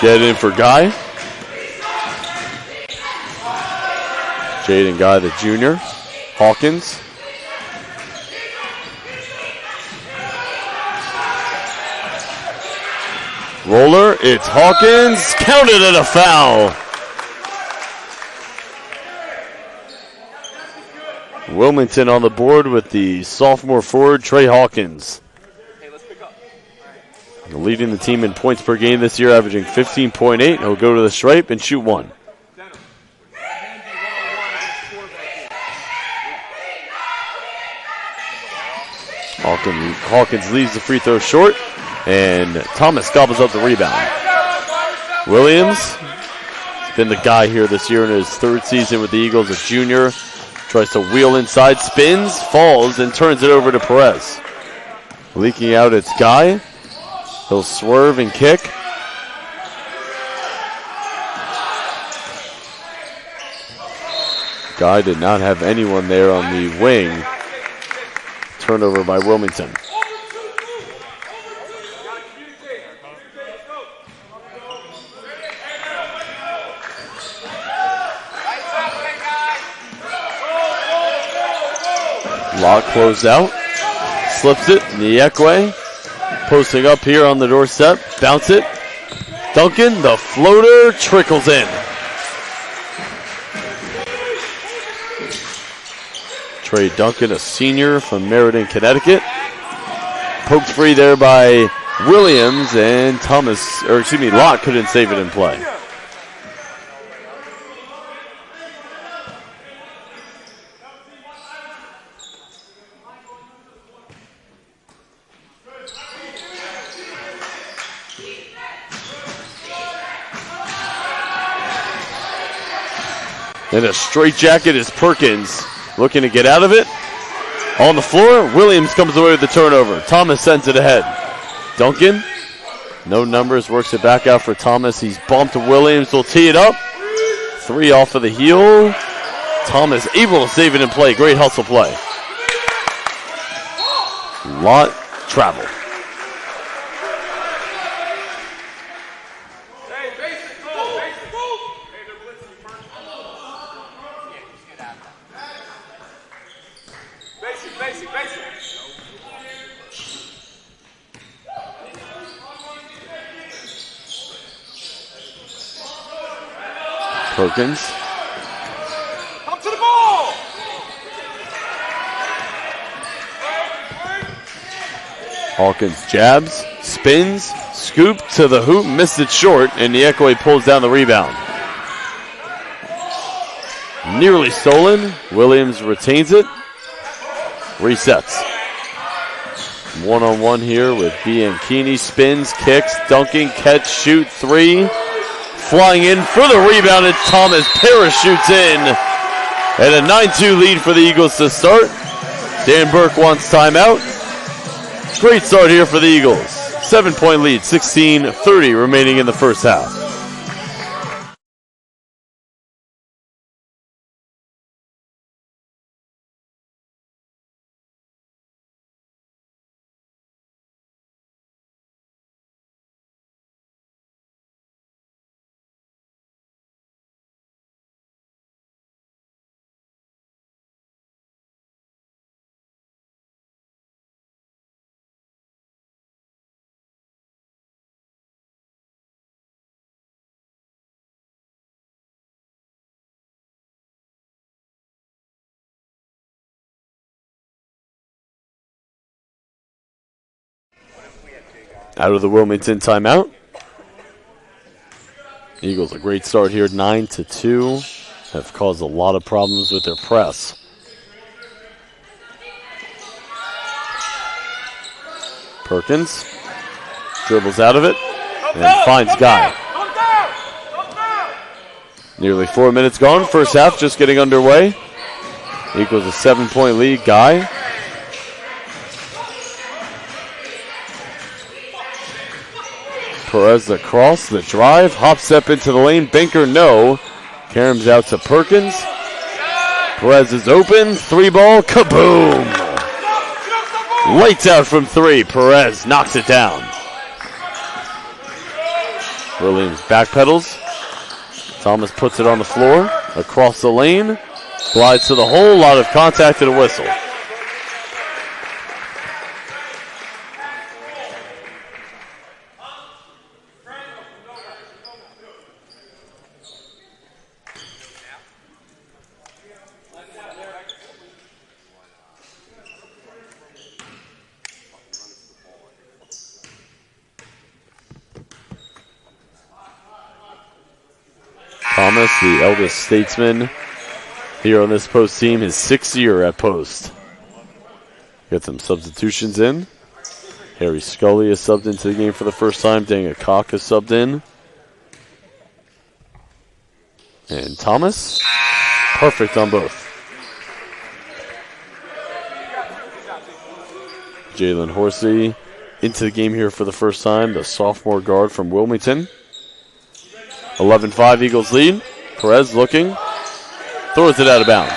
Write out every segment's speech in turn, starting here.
Get in for Guy. Jaden Guy, the junior. Hawkins. Roller, it's Hawkins. Counted at a foul. Wilmington on the board with the sophomore forward, Trey Hawkins. Leading the team in points per game this year, averaging 15.8. He'll go to the stripe and shoot one. Hawkins leaves the free throw short, and Thomas gobbles up the rebound. Williams has been the guy here this year in his third season with the Eagles, a junior. Tries to wheel inside, spins, falls, and turns it over to Perez. Leaking out, it's Guy. He'll swerve and kick. Guy did not have anyone there on the wing. Turnover by Wilmington. Locke closed out. Slips it. Nyekwe posting up here on the doorstep. Bounce it. Duncan, the floater, trickles in. Trey Duncan, a senior from Meriden, Connecticut. Poked free there by Williams, and Locke couldn't save it in play. And a straitjacket is Perkins. Looking to get out of it. On the floor, Williams comes away with the turnover. Thomas sends it ahead. Duncan, no numbers, works it back out for Thomas. He's bumped. Williams will tee it up. Three off of the heel. Thomas able to save it in play. Great hustle play. Lot travel. Perkins. Come to the ball. Hawkins jabs, spins, scoop to the hoop, missed it short, and Nyekwe pulls down the rebound. Nearly stolen. Williams retains it. Resets. One-on-one here with Bianchini. Spins, kicks, dunking, catch, shoot, three. Flying in for the rebound, and Thomas parachutes in. And a 9-2 lead for the Eagles to start. Dan Burke wants timeout. Great start here for the Eagles. 7-point lead, 16:30 remaining in the first half. Out of the Wilmington timeout. Eagles a great start here, 9-2. Have caused a lot of problems with their press. Perkins dribbles out of it and finds Guy. Nearly 4 minutes gone. First half just getting underway. Equals a 7-point lead. Guy. Perez the cross, the drive, hop step into the lane. Banker no. Karam's out to Perkins. Perez is open. Three ball. Kaboom! Lights out from three. Perez knocks it down. Williams backpedals. Thomas puts it on the floor, across the lane, glides to the hole, lot of contact and a whistle. Thomas, the eldest statesman here on this post team, his 6th year at post. Get some substitutions in. Harry Scully is subbed into the game for the first time. Daniel Koch is subbed in. And Thomas, perfect on both. Jalen Horsey into the game here for the first time, the sophomore guard from Wilmington. 11-5 Eagles lead. Perez looking, throws it out of bounds.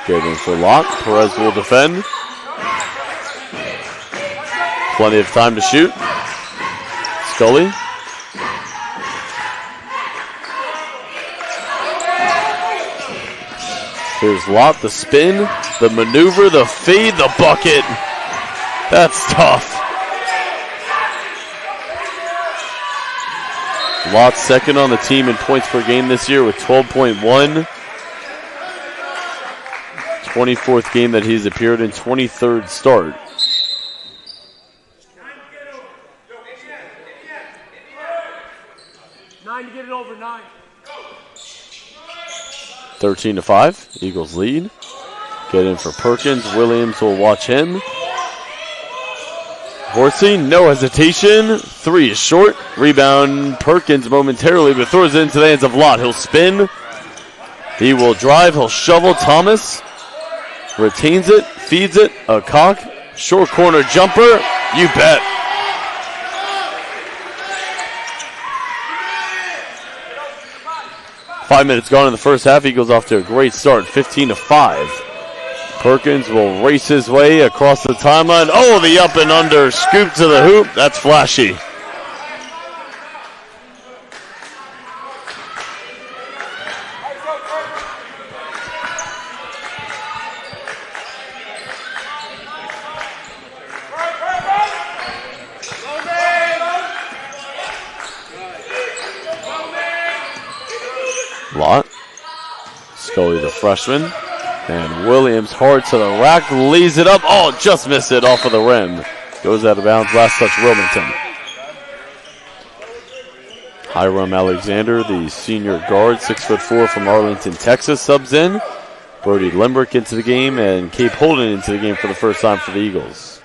Getting for Locke. Perez will defend. Plenty of time to shoot. Scully. Here's Lott, the spin, the maneuver, the fade, the bucket. That's tough. Lott second on the team in points per game this year with 12.1. 24th game that he's appeared in, 23rd start. To get it over 9. 13-5, Eagles lead. Get in for Perkins. Williams will watch him. Horsey, no hesitation. 3 is short. Rebound, Perkins momentarily, but throws it into the hands of Lott. He'll spin. He will drive. He'll shovel. Thomas retains it, feeds it. A Koch, short corner jumper. You bet. Five minutes gone in the first half. Eagles off to a great start, 15-5. Perkins will race his way across the timeline. Oh, the up and under scoop to the hoop. That's flashy. Lott, Scully the freshman, and Williams hard to the rack, lays it up. Oh, just missed it off of the rim. Goes out of bounds, last touch Wilmington. Hiram Alexander, the senior guard, 6'4" from Arlington, Texas, subs in. Brody Limbrick into the game, and Cape Holden into the game for the first time for the Eagles.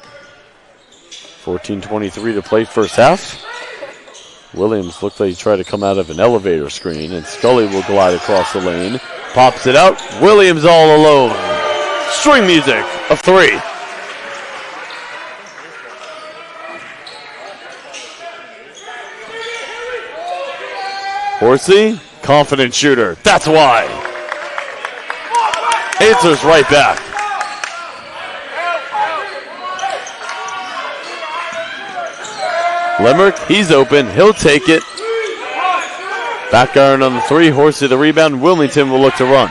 14:23 to play first half. Williams looked like he tried to come out of an elevator screen, and Scully will glide across the lane. Pops it out. Williams all alone. String music of 3. Horsey, confident shooter. That's why. Answers right back. Limerick, he's open. He'll take it. Back iron on the 3. Horsey the rebound. Wilmington will look to run.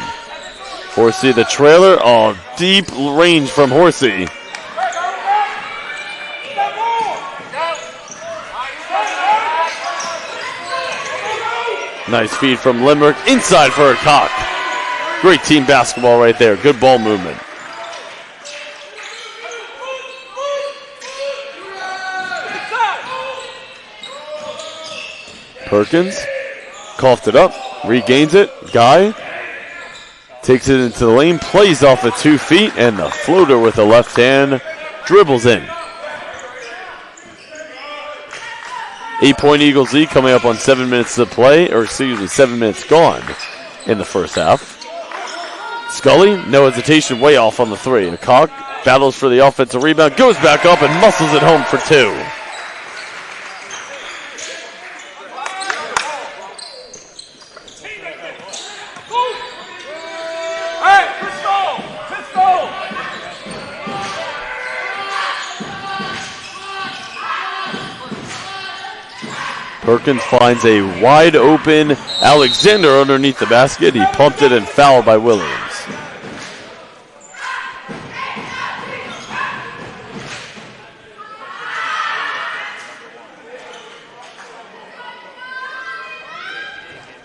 Horsey the trailer. Oh, deep range from Horsey. Nice feed from Limerick. Inside for a Koch. Great team basketball right there. Good ball movement. Perkins coughed it up, regains it. Guy takes it into the lane, plays off of 2 feet, and the floater with the left hand dribbles in. 8-point Eagles lead coming up on 7 minutes to play, or excuse me, 7 minutes gone in the first half. Scully, no hesitation, way off on the 3. And Koch battles for the offensive rebound, goes back up and muscles it home for 2. Perkins finds a wide open Alexander underneath the basket. He pumped it and fouled by Williams.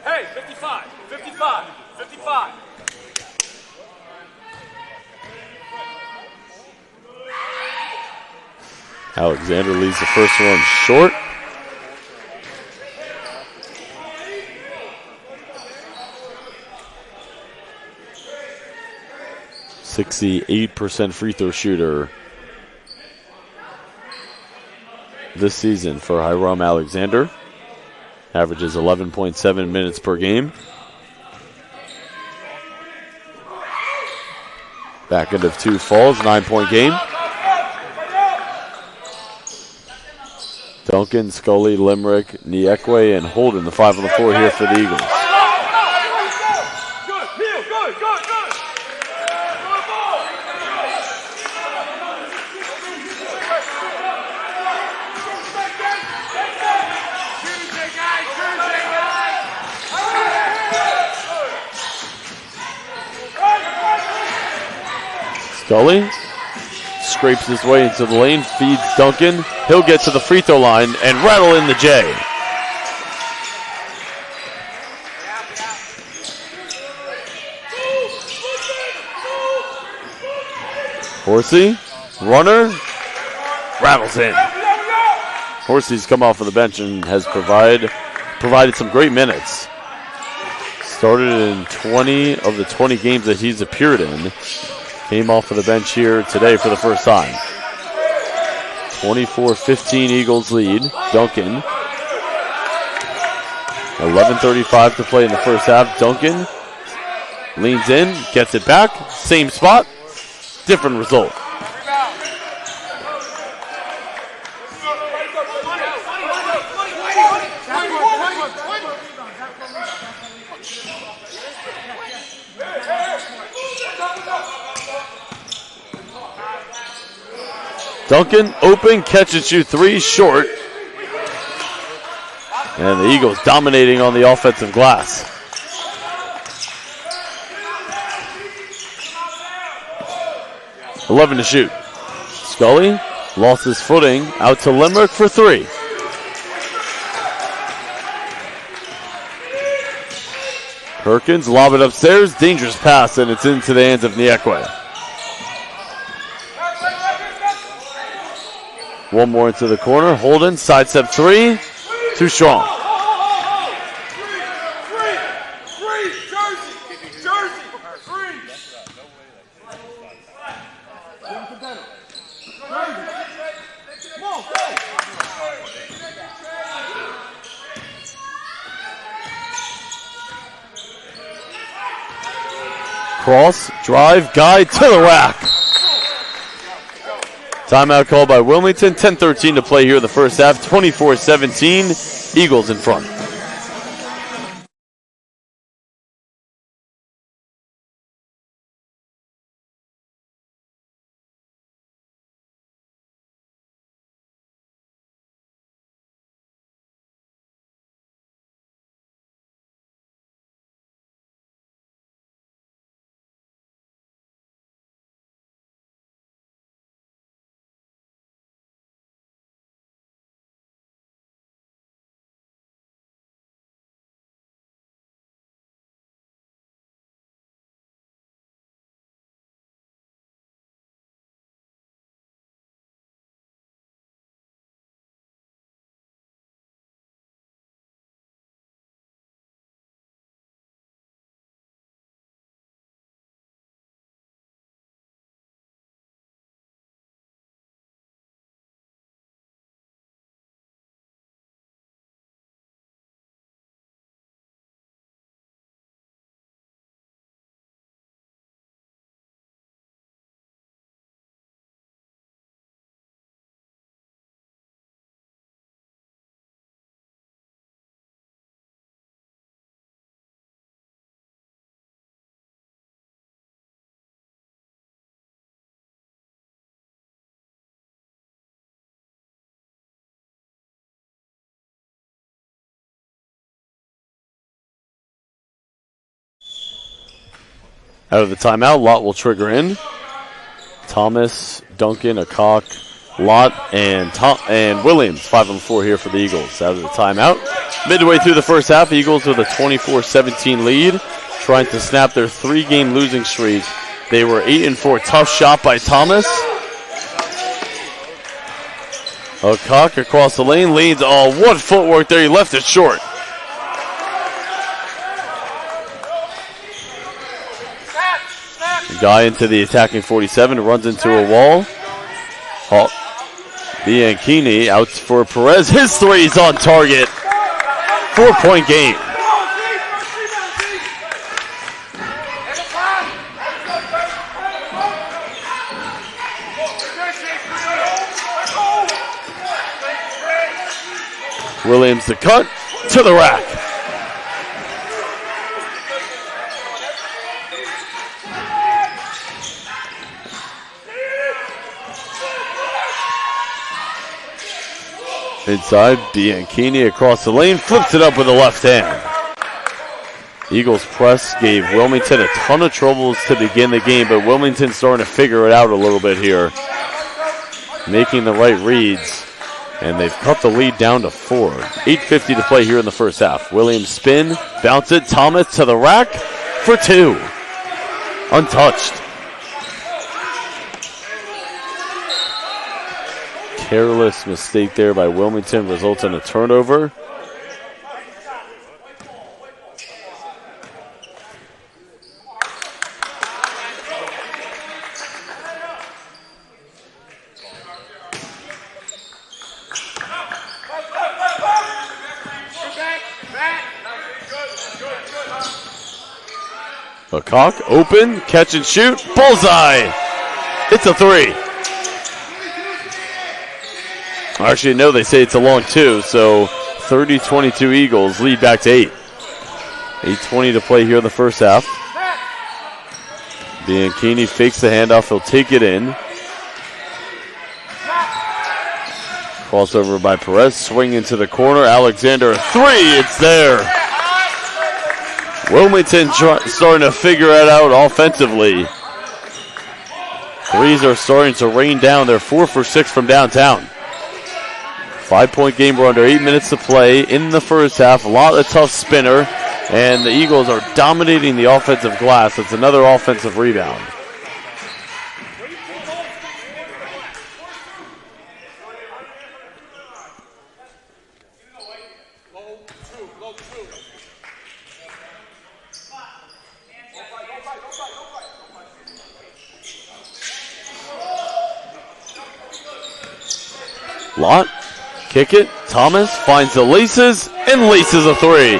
Hey, 55, 55, 55. Alexander leaves the first one short. .68% free throw shooter this season for Hiram Alexander. Averages 11.7 minutes per game. Back end of 2 falls, 9-point game. Duncan, Scully, Limerick, Niekwe, and Holden, the 5 on the floor here for the Eagles. Scully scrapes his way into the lane, feeds Duncan. He'll get to the free throw line and rattle in the J. Horsey, runner, rattles in. Horsey's come off of the bench and has provided some great minutes. Started in 20 of the 20 games that he's appeared in. Came off of the bench here today for the first time. 24-15 Eagles lead. Duncan. 11:35 to play in the first half. Duncan leans in, gets it back. Same spot, different result. Duncan, open, catch and shoot 3, short. And the Eagles dominating on the offensive glass. .11 to shoot. Scully lost his footing, out to Limerick for 3. Perkins lob it upstairs, dangerous pass, and it's into the hands of Niekwe. One more into the corner. Holden, sidestep 3. Too strong. Cross, drive, guide to the rack. Timeout called by Wilmington. 10:13 to play here in the first half. 24-17. Eagles in front. Out of the timeout, Lott will trigger in. Thomas, Duncan, Acock, Lott, and Williams, 5 on the floor here for the Eagles. Out of the timeout. Midway through the first half, Eagles with a 24-17 lead, trying to snap their 3-game losing streak. They were 8-4. Tough shot by Thomas. Acock across the lane, leads. Oh, what footwork there. He left it short. The guy into the attacking 47, runs into a wall. Bianchini out for Perez. His three's on target. 4-point game. Williams the cut to the rack. Inside, Bianchini across the lane, flips it up with the left hand. Eagles press gave Wilmington a ton of troubles to begin the game, but Wilmington's starting to figure it out a little bit here. Making the right reads, and they've cut the lead down to 4. 8:50 to play here in the first half. Williams spin, bounce it, Thomas to the rack for 2. Untouched. Careless mistake there by Wilmington results in a turnover. Acock, open, catch and shoot, bullseye! It's a 3. Actually, no, they say it's a long 2, so 30-22 Eagles lead back to 8. 8:20 to play here in the first half. Bianchini fakes the handoff, he'll take it in. Crossover by Perez, swing into the corner, Alexander, 3, it's there! Wilmington starting to figure it out offensively. Threes are starting to rain down, they're 4 for 6 from downtown. 5-point game. We're under 8 minutes to play in the first half. A lot of tough spinner, and the Eagles are dominating the offensive glass. It's another offensive rebound. Lott. Kick it. Thomas finds the laces and laces a 3.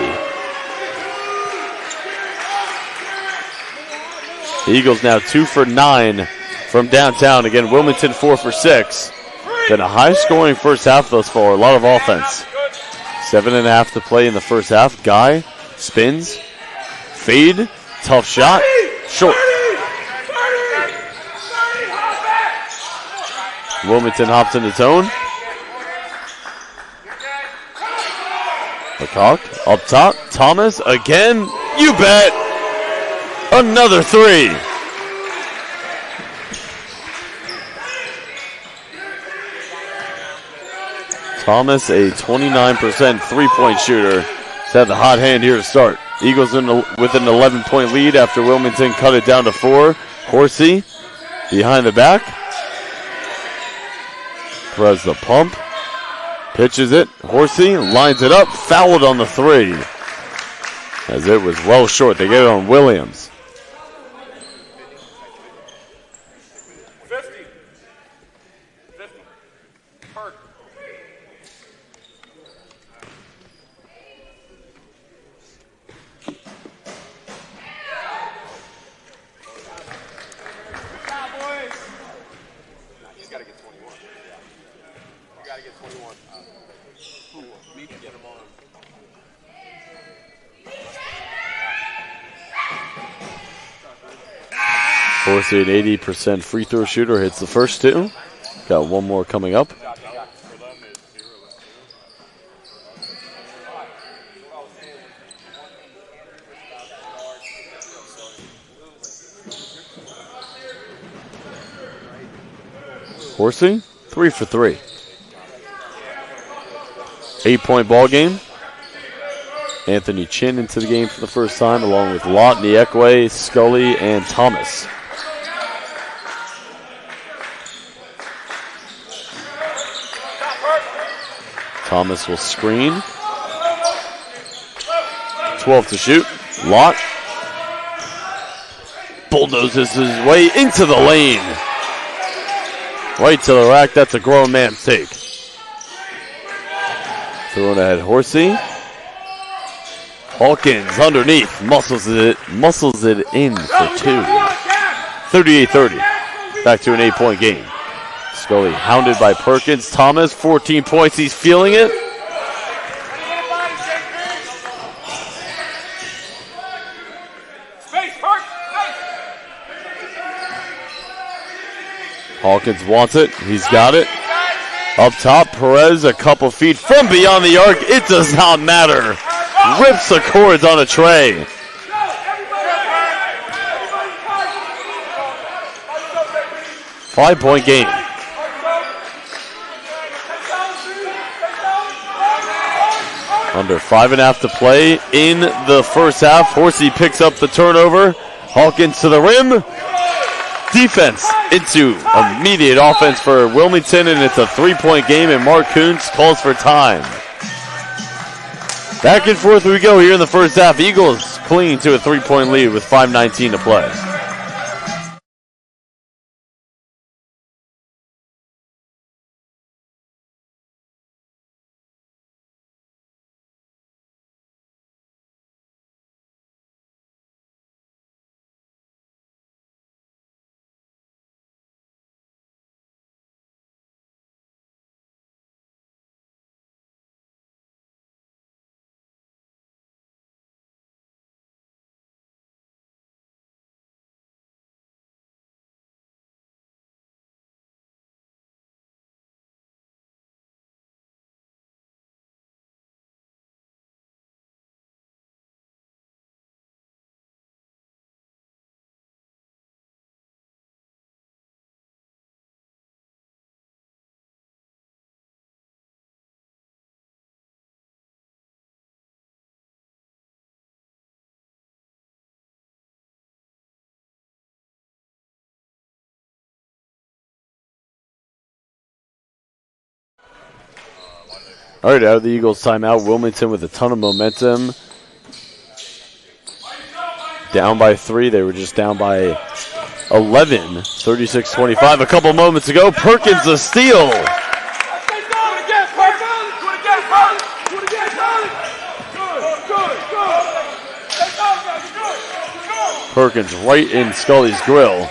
The Eagles now 2 for 9 from downtown. Again, Wilmington 4 for 6. Been a high-scoring first half thus far. A lot of offense. 7.5 to play in the first half. Guy spins. Fade. Tough shot. Short. Wilmington hops into zone. Acock up top. Thomas again. You bet. Another 3. Thomas, a 29% three-point shooter. He's had the hot hand here to start. Eagles with an 11-point lead after Wilmington cut it down to 4. Horsey behind the back. Perez the pump. Pitches it. Horsey lines it up. Fouled on the 3. As it was well short. They get it on Williams. 50. 50. Hurt. He's got to get 21. You got to get 21. We can get him on. Horsey, an 80% free throw shooter, hits the first 2. Got one more coming up. Horsey, 3 for 3. 8-point ball game. Anthony Chin into the game for the first time, along with Lott, Niekwe, Scully, and Thomas. Thomas will screen. 12 to shoot. Lott bulldozes his way into the lane. Right to the rack. That's a grown man's take. Throwing ahead Horsey. Hawkins underneath. Muscles it in for 2. 38-30. Back to an 8-point game. Scully hounded by Perkins. Thomas, 14 points. He's feeling it. Hawkins wants it. He's got it. Up top, Perez a couple feet from beyond the arc. It does not matter. Rips the cords on a tray. Five-point game. Under 5.5 to play in the first half. Horsey picks up the turnover. Hawkins to the rim. Defense into immediate offense for Wilmington, and it's a 3-point game, and Mark Kuntz calls for time. Back and forth we go here in the first half. Eagles clinging to a 3-point lead with 5:19 to play. All right, out of the Eagles' timeout, Wilmington with a ton of momentum. Down by 3. They were just down by 11, 36-25 a couple moments ago. Perkins a steal. Perkins right in Scully's grill.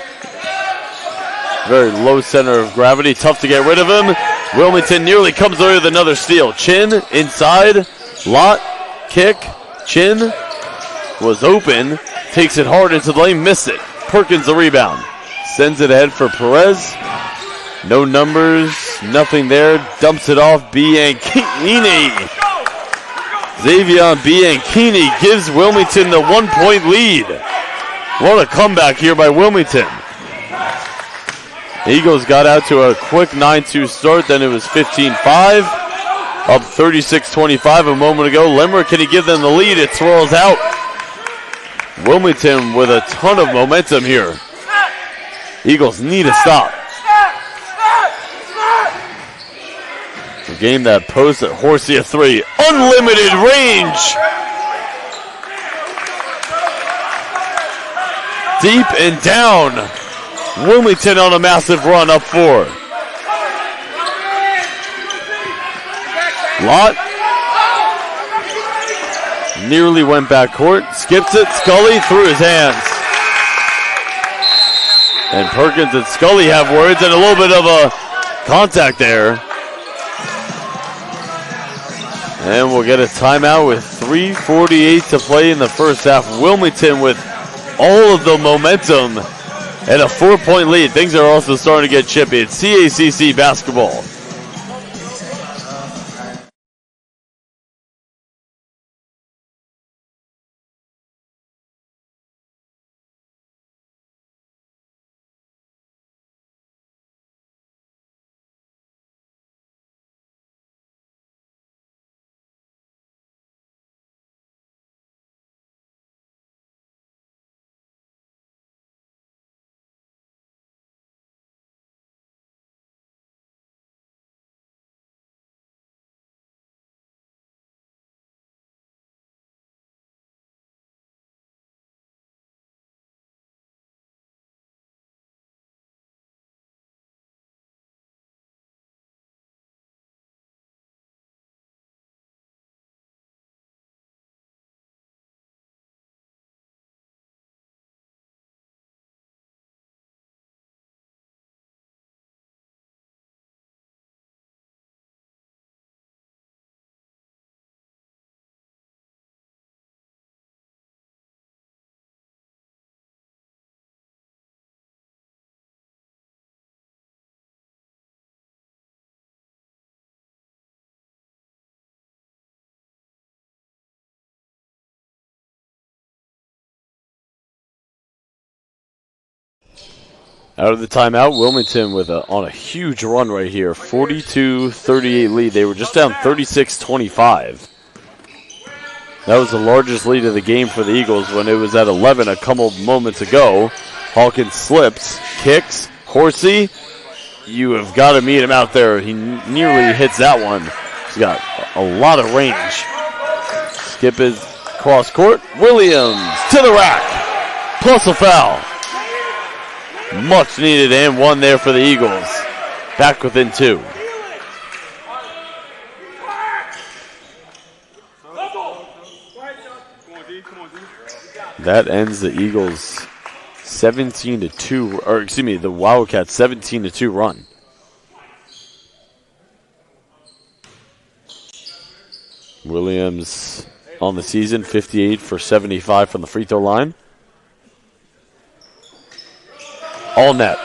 Very low center of gravity. Tough to get rid of him. Wilmington nearly comes away with another steal. Chin inside. Lott. Kick. Chin was open. Takes it hard into the lane. Missed it. Perkins the rebound. Sends it ahead for Perez. No numbers. Nothing there. Dumps it off. Bianchini. Xavier Bianchini gives Wilmington the 1-point lead. What a comeback here by Wilmington. Eagles got out to a quick 9-2 start, then it was 15-5, up 36-25 a moment ago. Limerick, can he give them the lead? It swirls out. Wilmington with a ton of momentum here. Eagles need a stop. The game that post at Horsey a 3. Unlimited range. Deep and down. Wilmington on a massive run, up 4. Lott nearly went backcourt, skips it. Scully through his hands. And Perkins and Scully have words and a little bit of a contact there. And we'll get a timeout with 3:48 to play in the first half. Wilmington with all of the momentum and a 4-point lead. Things are also starting to get chippy. It's CACC basketball. Out of the timeout, Wilmington on a huge run right here. 42-38 lead. They were just down 36-25. That was the largest lead of the game for the Eagles when it was at 11 a couple moments ago. Hawkins slips, kicks. Horsey, you have got to meet him out there. He nearly hits that one. He's got a lot of range. Skip is cross court. Williams to the rack. Plus a foul. Much needed and one there for the Eagles. Back within 2. That ends the Eagles 17-2, or excuse me, the Wildcats 17-2 run. Williams on the season, 58 for 75 from the free throw line. All net.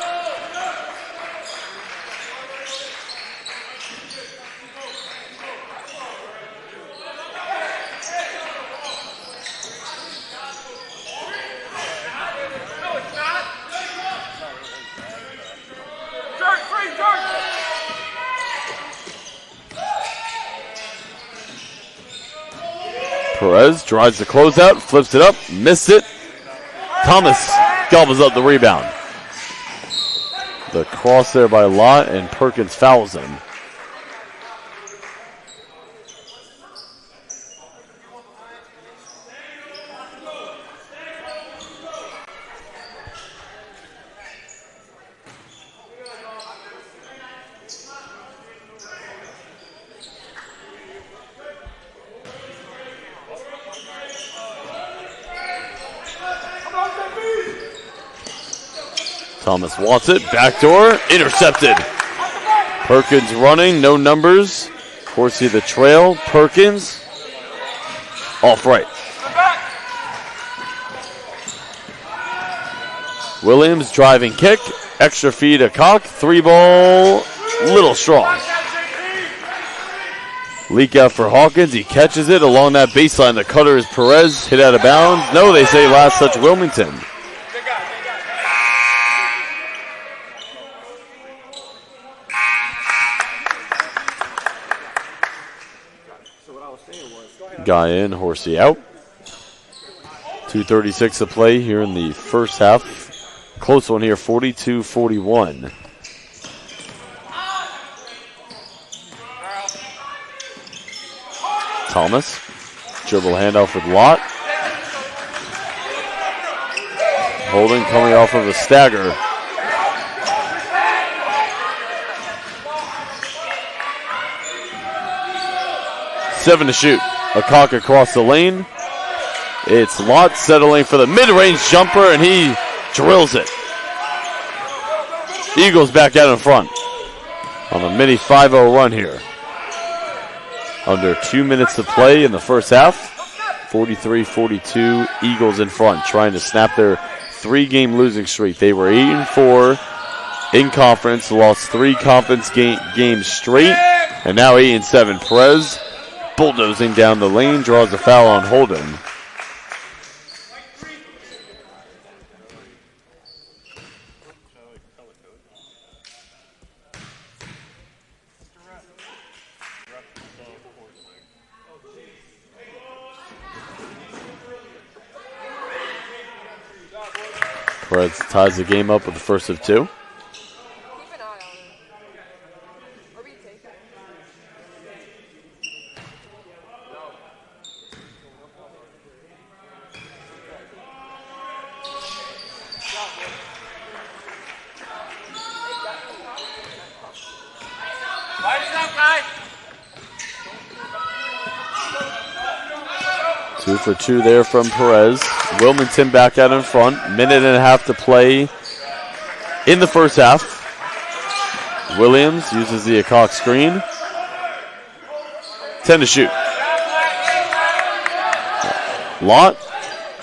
Perez drives the closeout, flips it up, missed it. Thomas gobbles up the rebound. The cross there by Lott, and Perkins fouls him. Thomas wants it, backdoor, intercepted. Perkins running, no numbers. Horsey the trail, Perkins, off right. Williams driving kick, extra feed a cock, 3-ball, little strong. Leak out for Hawkins, he catches it along that baseline. The cutter is Perez, hit out of bounds. No, they say last touch Wilmington. Guy in, Horsey out. 2:36 to play here in the first half. Close one here, 42-41. Thomas, dribble handoff with Lott. Holding coming off of a stagger. Seven to shoot. A cock across the lane. It's Lott settling for the mid-range jumper, and he drills it. Eagles back out in front on a mini 5-0 run here. Under 2 minutes to play in the first half. 43-42, Eagles in front, trying to snap their 3-game losing streak. They were 8-4 in conference, lost 3 conference games straight, and now 8-7. Perez bulldozing down the lane, draws a foul on Holden. Perez ties the game up with the first of 2. Two for 2 there from Perez. Wilmington back out in front. Minute and a half to play in the first half. Williams uses the Acock screen. 10 to shoot. Lott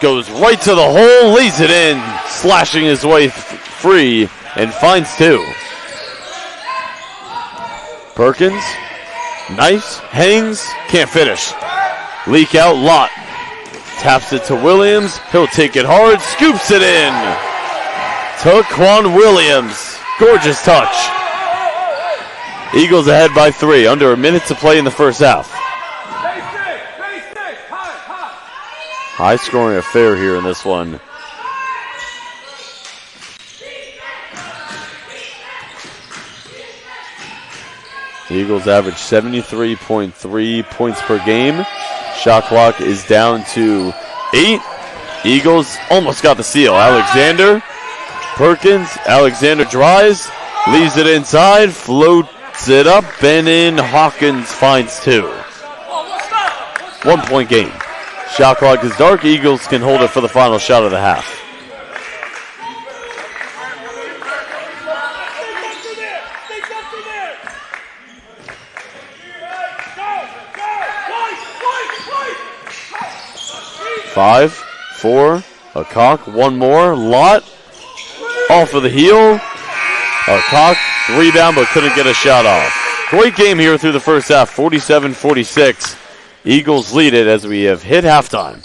goes right to the hole, lays it in, slashing his way free, and finds 2. Perkins, nice, hangs, can't finish. Leak out, Lott. Taps it to Williams. He'll take it hard, scoops it in. to Quan Williams. Gorgeous touch. Eagles ahead by 3. Under a minute to play in the first half. High scoring affair here in this one. The Eagles average 73.3 points per game. Shot clock is down to 8. Eagles almost got the steal. Alexander, Perkins, Alexander drives, leaves it inside, floats it up, and in. Hawkins finds 2. 1 point game. Shot clock is dark. Eagles can hold it for the final shot of the half. Five, 4, a cock, 1 more, Lott, off of the heel, a cock, rebound, but couldn't get a shot off. Great game here through the first half, 47-46. Eagles lead it as we have hit halftime.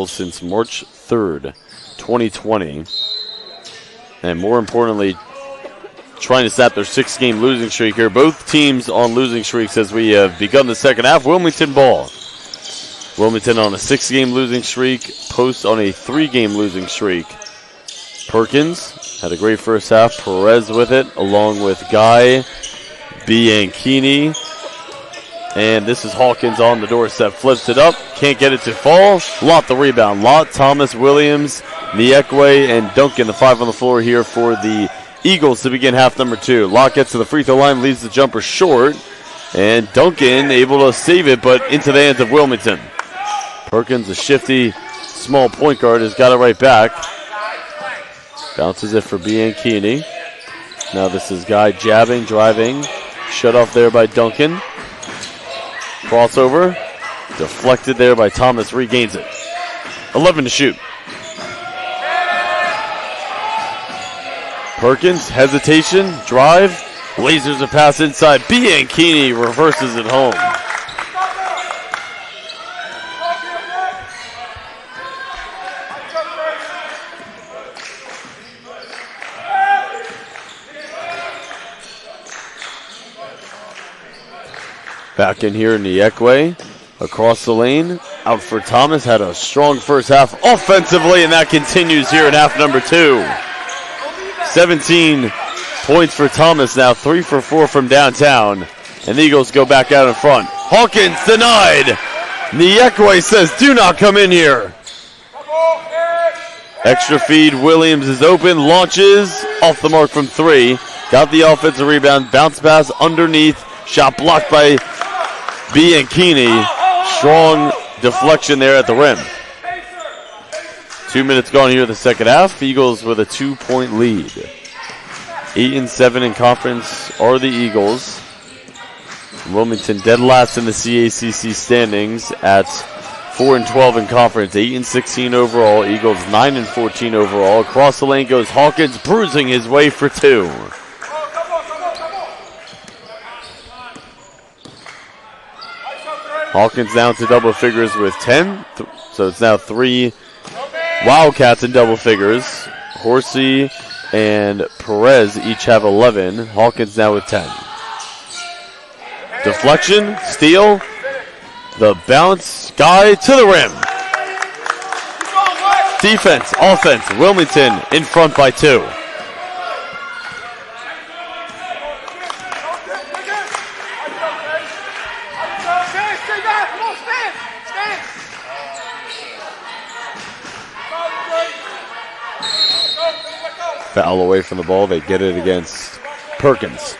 Since March 3rd, 2020, and more importantly, trying to snap their 6-game losing streak here. Both teams on losing streaks as we have begun the second half. Wilmington ball. Wilmington on a 6-game losing streak. Post on a 3-game losing streak. Perkins had a great first half. Perez with it, along with Guy Bianchini. And this is Hawkins on the doorstep. Flips it up. Can't get it to fall. Lott the rebound. Lott, Thomas, Williams, Niekwe, and Duncan, the 5 on the floor here for the Eagles to begin half number 2. Lott gets to the free throw line, leaves the jumper short, and Duncan able to save it, but into the hands of Wilmington. Perkins, a shifty small point guard, has got it right back. Bounces it for Bianchini. Now this is Guy jabbing, driving, shut off there by Duncan. Crossover, deflected there by Thomas, regains it. 11 to shoot. Perkins, hesitation, drive, lasers a pass inside. Bianchini reverses it home. Back in here, Niekwe, across the lane, out for Thomas. Had a strong first half offensively, and that continues here in half number 2. 17 points for Thomas now, 3 for 4 from downtown. And the Eagles go back out in front. Hawkins denied. Niekwe says, do not come in here. Extra feed, Williams is open, launches, off the mark from 3. Got the offensive rebound, bounce pass underneath, shot blocked by Bianchini. Strong deflection there at the rim. 2 minutes gone here in the second half. Eagles with a 2-point lead. 8-7 in conference are the Eagles. Wilmington dead last in the CACC standings at 4-12 in conference. 8-16 overall. Eagles 9-14 overall. Across the lane goes Hawkins, bruising his way for 2. Hawkins down to double figures with 10. So it's now 3 Wildcats in double figures. Horsey and Perez each have 11. Hawkins now with 10. Deflection, steal, the bounce, Guy to the rim. Defense, offense, Wilmington in front by 2. Foul away from the ball. They get it against Perkins.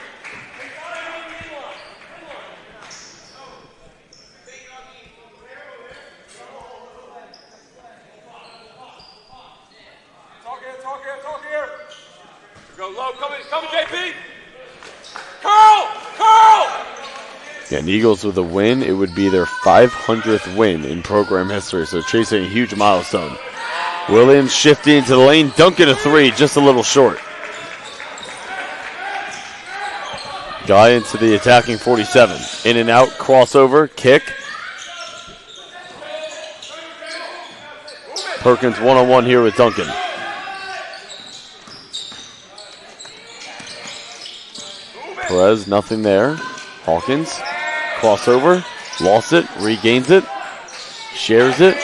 Talk here. Go low. Come JP. Curl. Yeah, and Eagles with a win. It would be their 500th win in program history. So chasing a huge milestone. Williams shifting into the lane. Duncan a 3, just a little short. Guy into the attacking 47. In and out, crossover, kick. Perkins one-on-one here with Duncan. Perez, nothing there. Hawkins, crossover, lost it, regains it, shares it.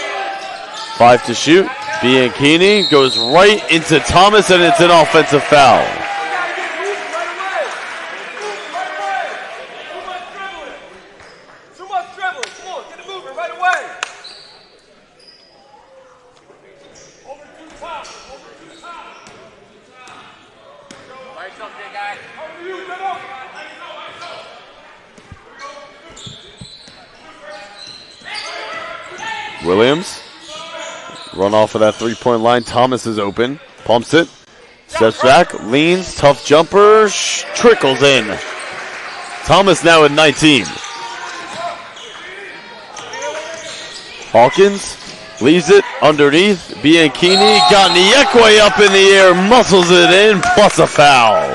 5 to shoot. Bianchini goes right into Thomas, and it's an offensive foul. Williams, run off of that three-point line. Thomas is open, pumps it, steps back, leans, tough jumper, trickles in. Thomas now at 19. Hawkins leaves it underneath. Bianchini got Nyekwe up in the air, muscles it in, plus a foul.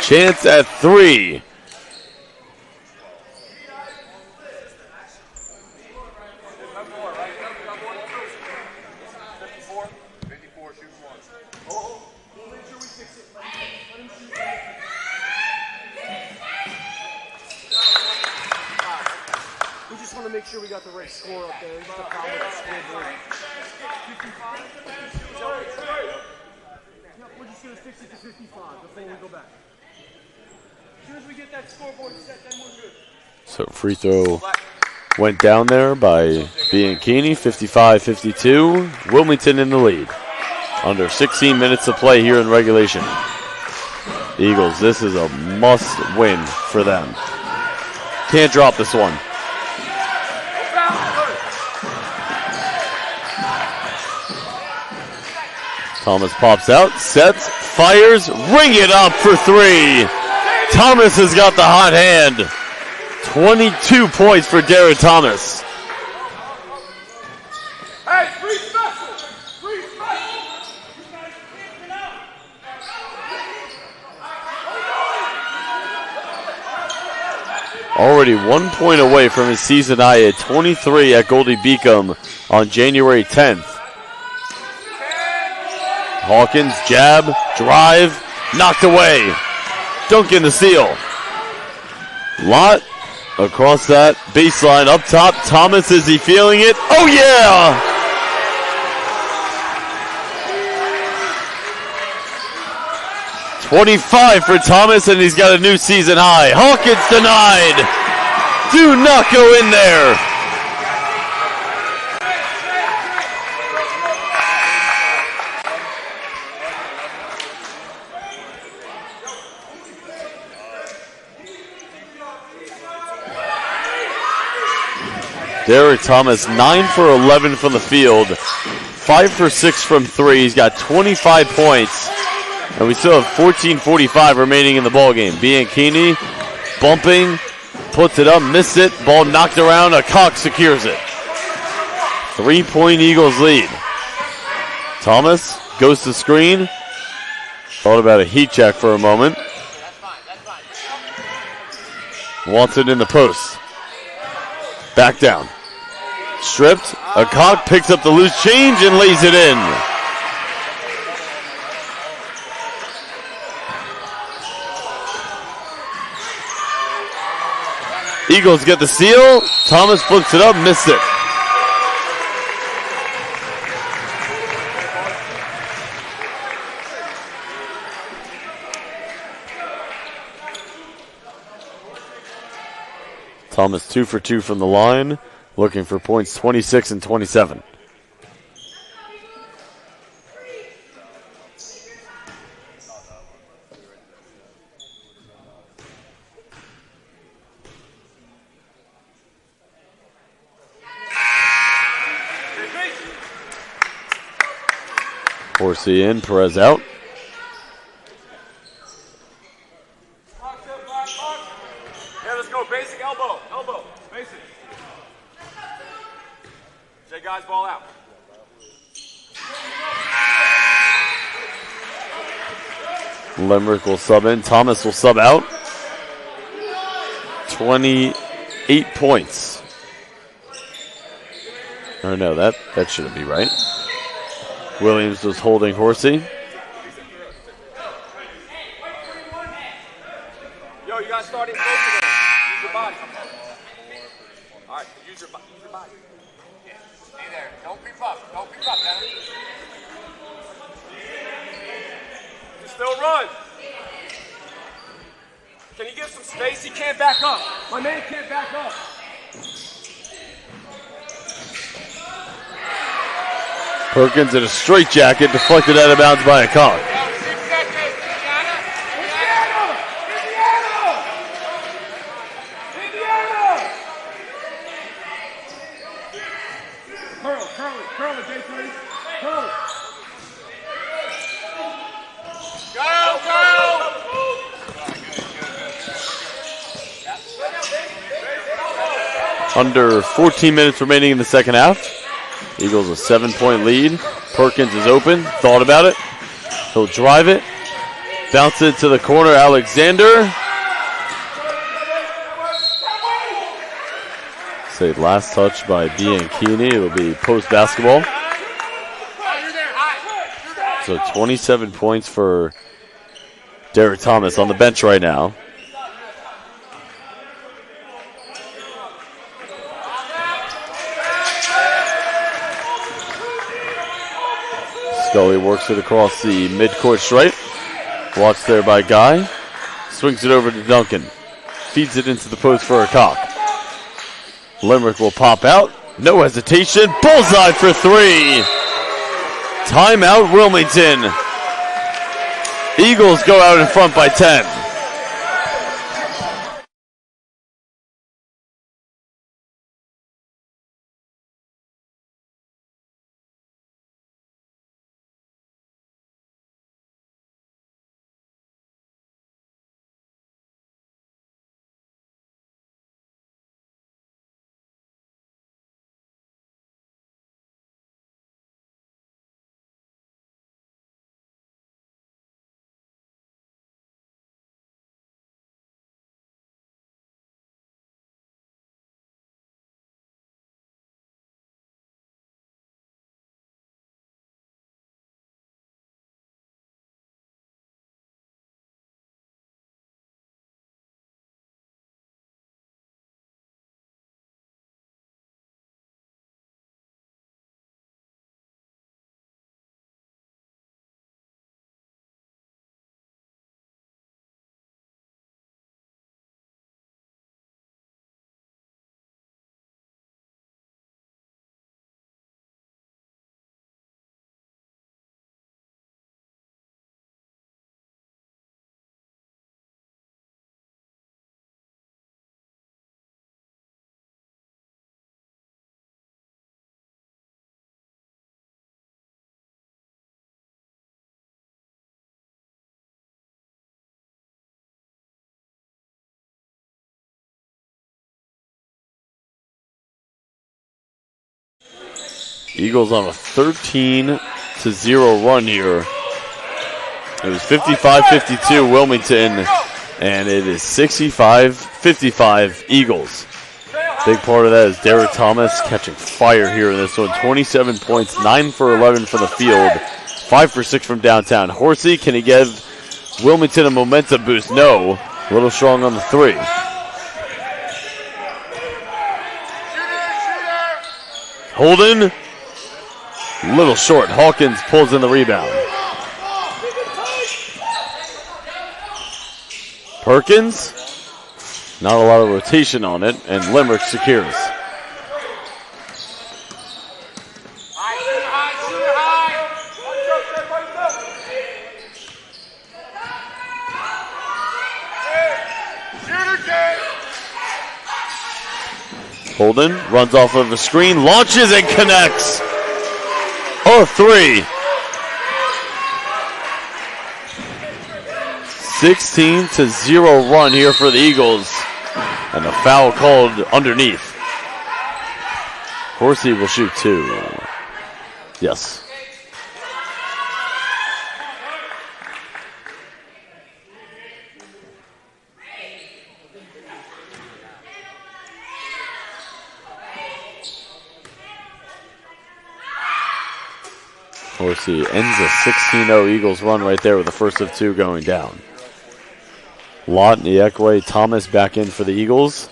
Chance at 3. Make sure we got the right score up there. There's not a problem with the scoreboard. 55? Yeah, we're just going to fix it to 55 before we go back. As soon as we get that scoreboard set, then we're good. So free throw went down there by Bianchini, 55-52. Wilmington in the lead. Under 16 minutes to play here in regulation. Eagles, this is a must win for them. Can't drop this one. Thomas pops out, sets, fires, ring it up for 3. Thomas has got the hot hand. 22 points for Derrick Thomas. Hey, free special! Free special! Already 1 point away from his season high at 23 at Goldie Beacom on January 10th. Hawkins, jab, drive, knocked away. Duncan the steal. Lott across that baseline up top. Thomas, is he feeling it? Oh yeah! .25 for Thomas, and he's got a new season high. Hawkins denied. Do not go in there. Derrick Thomas, 9 for 11 from the field, 5 for 6 from 3. He's got 25 points, and we still have 14:45 remaining in the ballgame. Bianchini bumping, puts it up, missed it, ball knocked around, a Cox secures it. 3-point Eagles lead. Thomas goes to screen, thought about a heat check for a moment. Wants it in the post. Back down. Stripped. Cox picks up the loose change and lays it in. Eagles get the steal. Thomas flips it up, missed it. Thomas 2 for 2 from the line, looking for points 26 and 27. Horsey in, Perez out. Yeah, let's go. Basic elbow. Elbow. Basic. Say guys, ball out. Limerick will sub in. Thomas will sub out. 28 points. Or no, that shouldn't be right. Williams was holding Horsey. Yo, you gotta start in both of them. Use your body. All right, use your body. Yeah, stay there. Don't creep up. Don't creep up, Dennis. You still run. Can you give some space? He can't back up. My man can't back up. Perkins in a straitjacket, deflected out of bounds by a cock. Curl it, J3. Curl it. Under 14 minutes remaining in the second half. Eagles a 7-point lead. Perkins is open, thought about it. He'll drive it. Bounce it to the corner, Alexander. Say last touch by Bianchini. It'll be post basketball. So 27 points for Derrick Thomas on the bench right now. Scully works it across the midcourt stripe. Watched there by Guy. Swings it over to Duncan. Feeds it into the post for a cock. Limerick will pop out. No hesitation. Bullseye for three. Timeout Wilmington. Eagles go out in front by 10. Eagles on a 13-0 run here. It was 55-52 Wilmington, and it is 65-55 Eagles. Big part of that is Derrick Thomas catching fire here in this one. 27 points, 9 for 11 from the field, 5 for 6 from downtown. Horsey, can he give Wilmington a momentum boost? No. A little strong on the three. Holden. Little short. Hawkins pulls in the rebound. Perkins. Not a lot of rotation on it, and Limerick secures. Holden runs off of a screen, launches and connects. Oh, three. 16-0 run here for the Eagles. And a foul called underneath. Horsey will shoot two. Yes. Horsey ends a 16-0 Eagles run right there with the first of two going down. Lott, Niekwe, Thomas back in for the Eagles.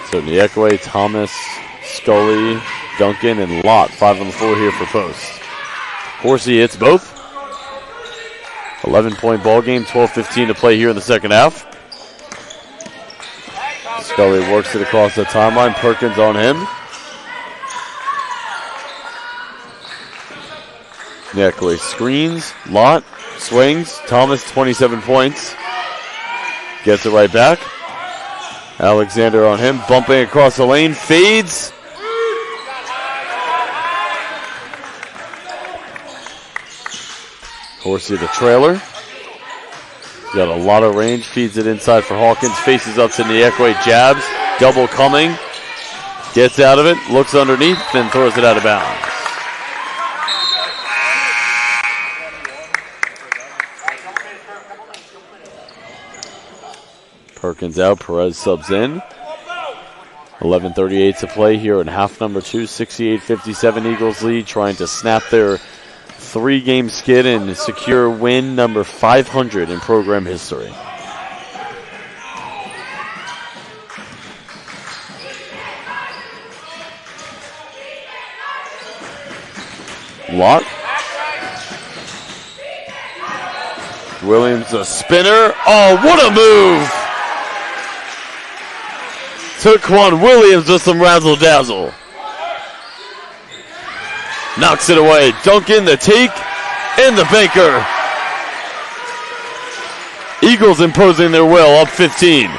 So Niekwe, Thomas, Scully, Duncan, and Lott, 5 on the floor here for post. Horsey hits both. 11-point ball game, 12:15 to play here in the second half. Scully works it across the timeline. Perkins on him. Niekwe screens. Lott swings. Thomas, 27 points. Gets it right back. Alexander on him. Bumping across the lane. Fades. Horsey the trailer. He's got a lot of range. Feeds it inside for Hawkins. Faces up to Niekwe. Jabs. Double coming. Gets out of it. Looks underneath. Then throws it out of bounds. Perkins out. Perez subs in. 11:38 to play here in half number 2. 68-57 Eagles lead. Trying to snap their 3-game skid and secure win number 500 in program history. Lott. Williams a spinner. Oh, what a move! Took one Williams with some razzle-dazzle. Knocks it away. Duncan, the take, and the banker. Eagles imposing their will, up 15.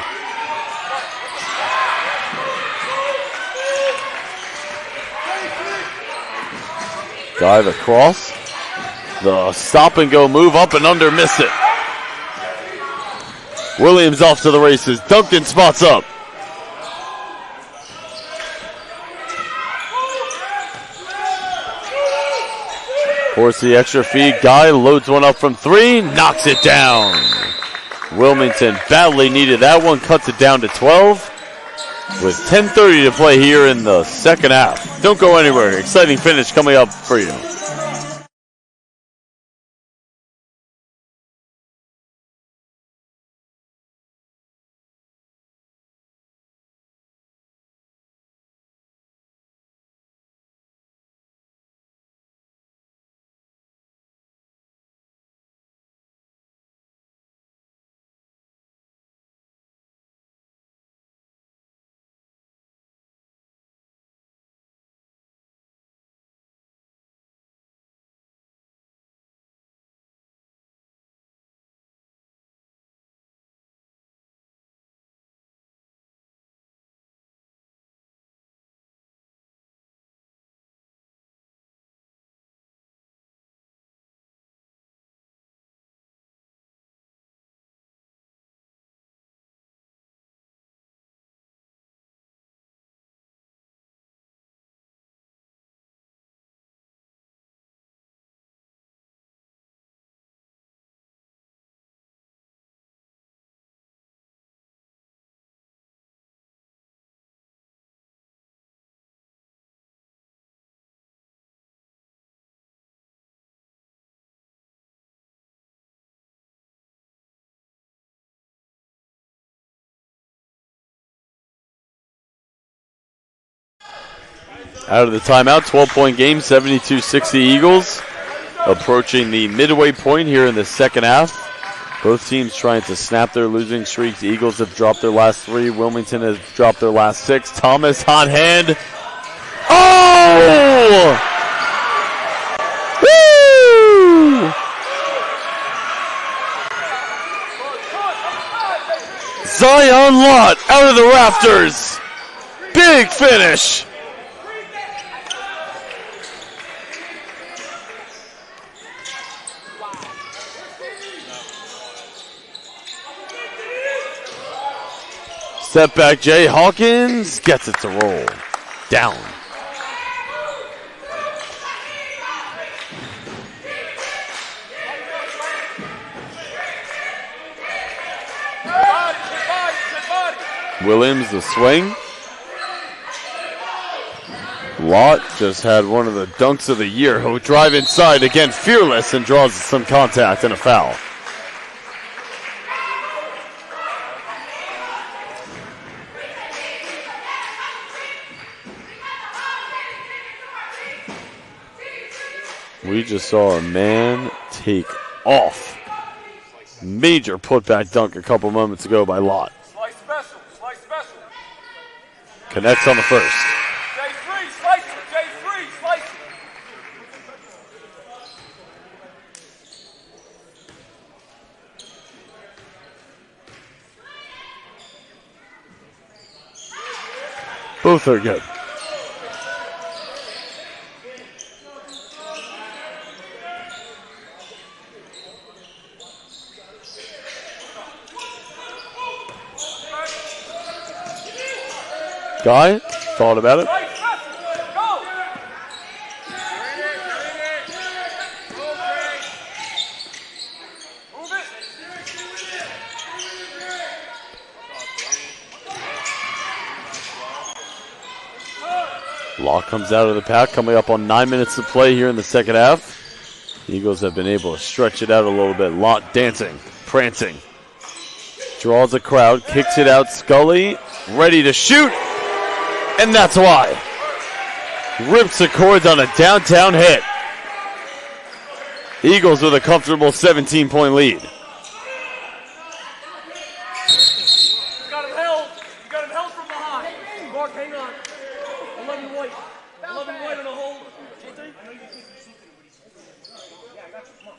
Dive across. The stop and go move up and under, missed it. Williams off to the races. Duncan spots up. Horsey extra feed. Guy loads one up from 3. Knocks it down. Wilmington badly needed that one. Cuts it down to 12. With 10:30 to play here in the second half. Don't go anywhere. Exciting finish coming up for you. Out of the timeout, 12-point game, 72-60 Eagles. Approaching the midway point here in the second half. Both teams trying to snap their losing streaks. The Eagles have dropped their last 3. Wilmington has dropped their last 6. Thomas, hot hand. Oh! Woo! Zion Lott out of the rafters. Big finish. Step back, Jay Hawkins gets it to roll. Down. Williams the swing. Lott just had one of the dunks of the year. He'll drive inside again, fearless, and draws some contact and a foul. We just saw a man take off. Major putback dunk a couple moments ago by Lott. Slice special, slice special. Connects on the first. J3, slice it, J3, slice it. Both are good. Guy thought about it. Law comes out of the pack, coming up on 9 minutes to play here in the second half. The Eagles have been able to stretch it out a little bit. Lott dancing, prancing. Draws a crowd, kicks it out. Scully ready to shoot. And that's why. Rips the cords on a downtown hit. Eagles with a comfortable 17-point lead. You got him held. You got him held from behind. Mark, hang on. 11 white. 11 white on the hold. Yeah, I got you. Come on.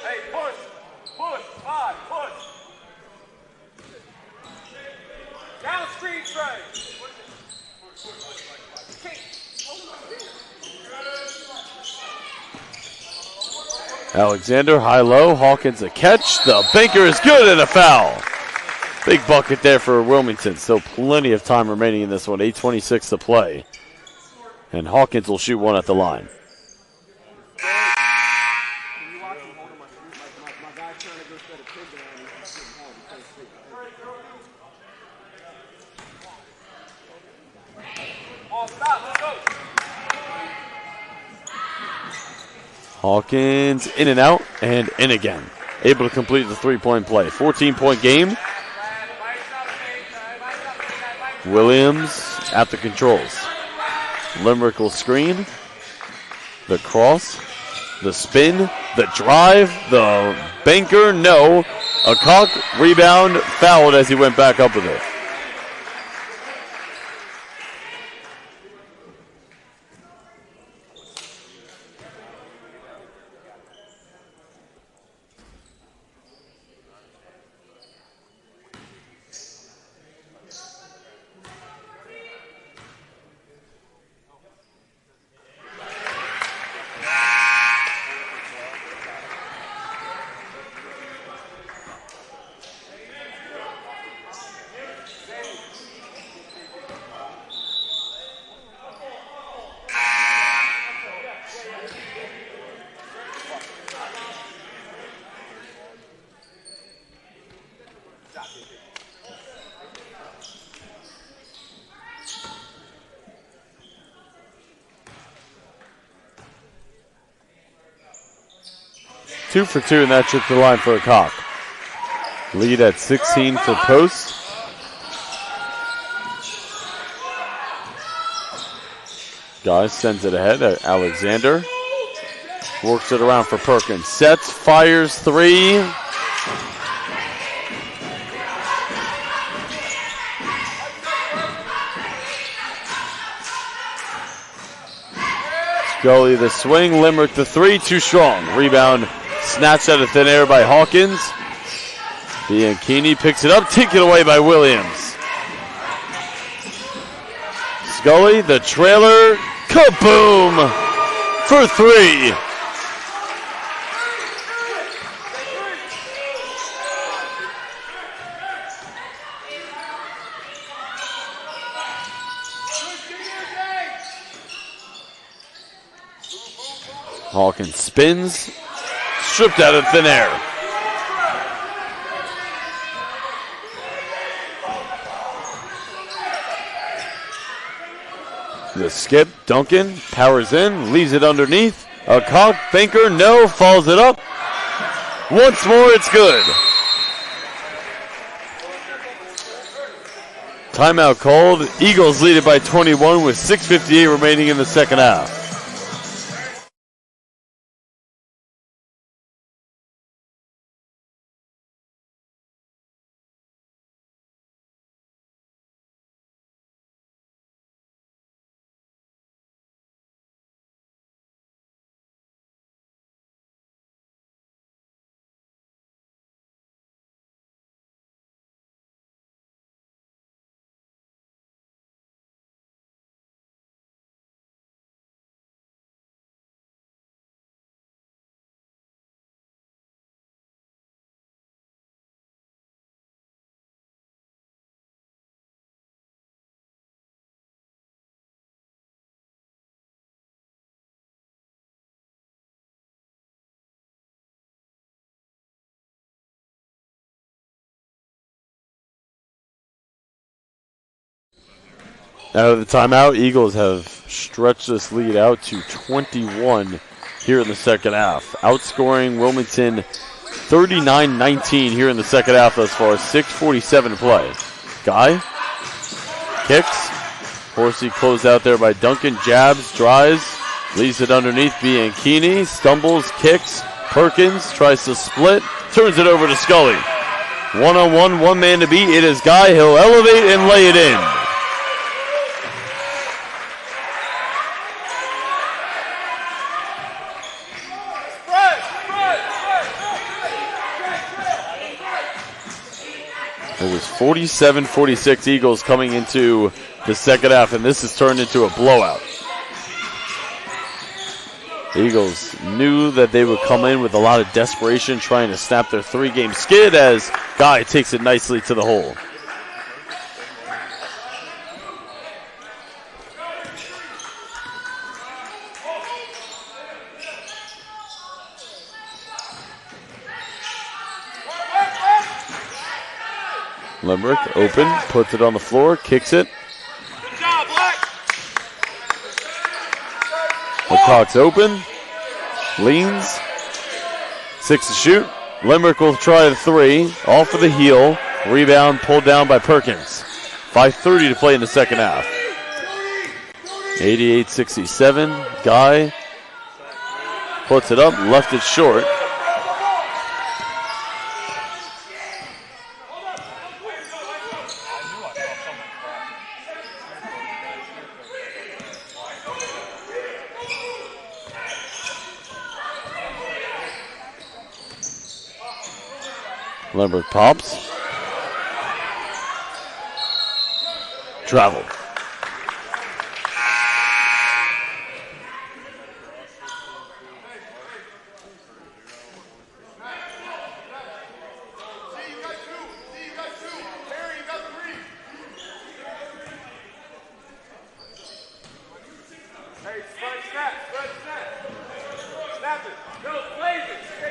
Hey, push, push, five, push. Down screen, Trey. Alexander, high-low. Hawkins a catch. The banker is good and a foul. Big bucket there for Wilmington. Still plenty of time remaining in this one. 8:26 to play. And Hawkins will shoot one at the line. Hawkins in and out and in again. Able to complete the three-point play. 14-point game. Williams at the controls. Limerick will screen. The cross. The spin. The drive. The banker. No. A cock. Rebound. Fouled as he went back up with it. Two for two, and that trip to the line for a cock. Lead at 16 for post. Guys sends it ahead. Alexander works it around for Perkins. Sets, fires three. Scully the swing, Limerick the three, too strong. Rebound snatched out of thin air by Hawkins. Bianchini picks it up, taken away by Williams. Scully, the trailer, kaboom for three. Hawkins spins, stripped out of thin air. The skip, Duncan powers in, leaves it underneath. A cock thinker, no, follows it up. Once more, it's good. Timeout called. Eagles lead it by 21 with 6:58 remaining in the second half. Out of the timeout, Eagles have stretched this lead out to 21 here in the second half. Outscoring Wilmington 39-19 here in the second half thus far. 6:47 to play. Guy kicks. Horsey closed out there by Duncan. Jabs, drives, leaves it underneath Bianchini. Stumbles, kicks. Perkins tries to split, turns it over to Scully. One-on-one, one man to beat. It is Guy. He'll elevate and lay it in. It was 47-46 Eagles coming into the second half, and this has turned into a blowout. The Eagles knew that they would come in with a lot of desperation, trying to snap their three-game skid as Guy takes it nicely to the hole. Limerick open, puts it on the floor, kicks it. McCock's open, leans, 6 to shoot. Limerick will try the three, off of the heel, rebound pulled down by Perkins. 5:30 to play in the second half. 88-67, Guy puts it up, left it short. Limerick pops. Travel.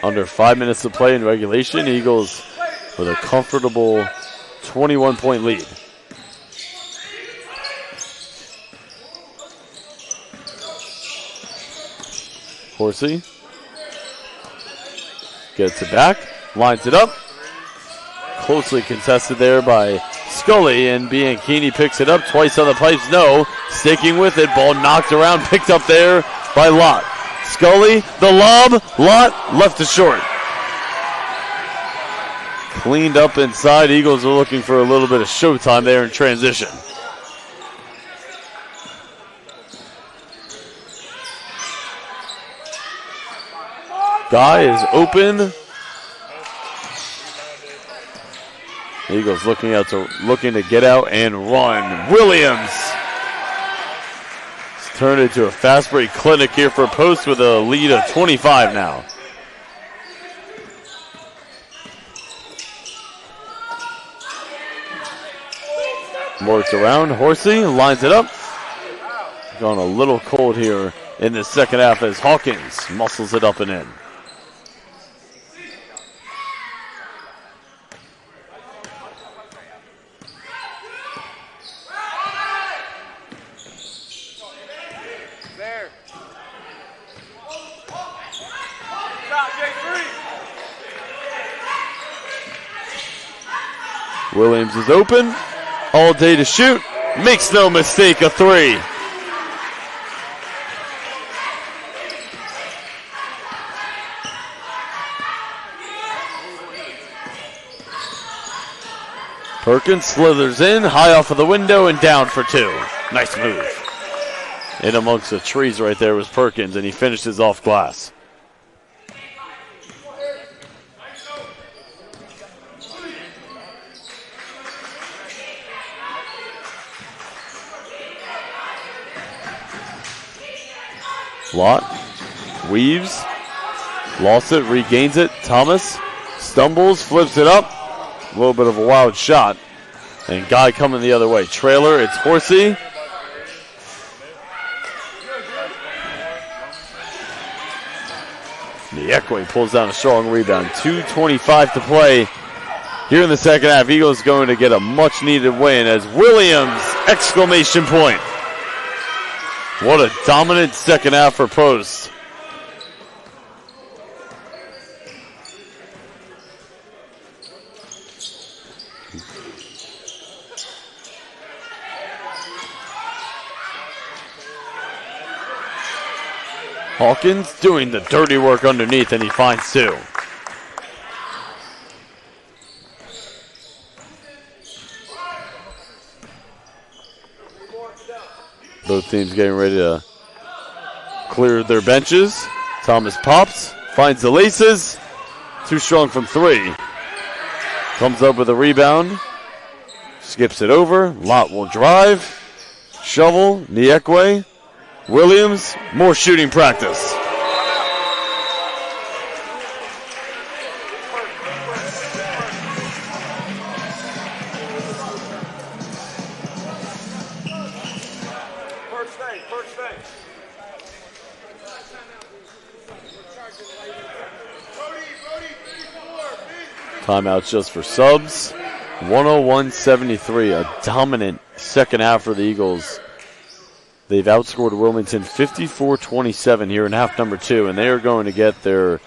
Under 5 minutes to play in regulation, Eagles with a comfortable 21-point lead. Horsey gets it back, lines it up. Closely contested there by Scully, and Bianchini picks it up twice on the pipes. No, sticking with it. Ball knocked around, picked up there by Lott. Scully, the lob, Lott left it short. Cleaned up inside. Eagles are looking for a little bit of showtime there in transition. Guy is open. Eagles looking to get out and run. Williams. It's turned into a fast break clinic here for Post with a lead of 25 now. Works around. Horsey lines it up. Gone a little cold here in the second half as Hawkins muscles it up and in. Williams is open, all day to shoot, makes no mistake, a three. Perkins slithers in, high off of the window and down for two. Nice move. In amongst the trees right there was Perkins, and he finishes off glass. Lott weaves, lost it, regains it. Thomas stumbles, flips it up. A little bit of a wild shot. And guy coming the other way. Trailer, it's Horsey. Niekwe pulls down a strong rebound. 2:25 to play here in the second half. Eagles going to get a much needed win as Williams, exclamation point. What a dominant second half for Post. Hawkins doing the dirty work underneath, and he finds two. Both teams getting ready to clear their benches. Thomas pops, finds the laces. Too strong from three. Comes up with a rebound. Skips it over. Lott will drive. Shovel, Niekwe. Williams, more shooting practice. Timeouts just for subs. 101-73, a dominant second half for the Eagles. They've outscored Wilmington 54-27 here in half number two, and they are going to get their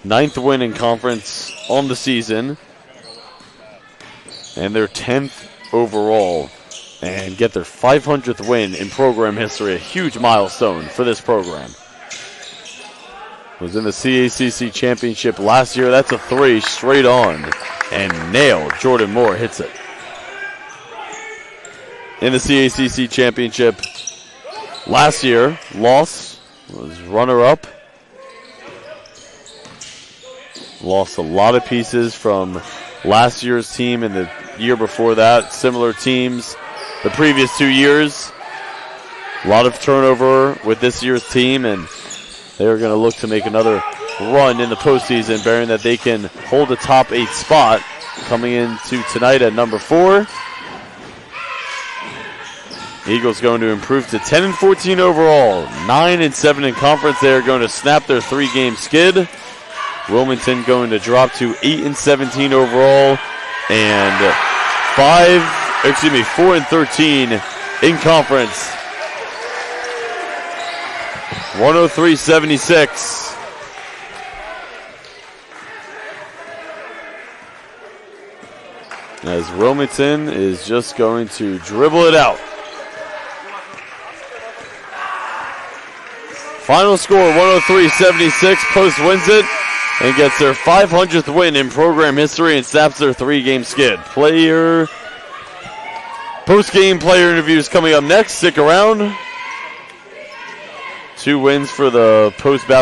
9th win in conference on the season and their 10th overall, and get their 500th win in program history, a huge milestone for this program. Was in the CACC championship last year. That's a three straight on and nailed. Jordan Moore hits it. In the CACC championship last year, lost, was runner-up. Lost a lot of pieces from last year's team and the year before that. Similar teams the previous 2 years. A lot of turnover with this year's team, and they're going to look to make another run in the postseason, bearing that they can hold a top 8 spot coming into tonight at number 4. Eagles going to improve to 10-14 overall, 9-7 in conference. They are going to snap their 3-game skid. Wilmington going to drop to 8-17 overall and 4-13 in conference. 103-76. As Wilmington is just going to dribble it out. Final score 103-76. Post wins it and gets their 500th win in program history and snaps their 3-game skid. Post-game player interviews coming up next. Stick around. 2 wins for the Post basketball.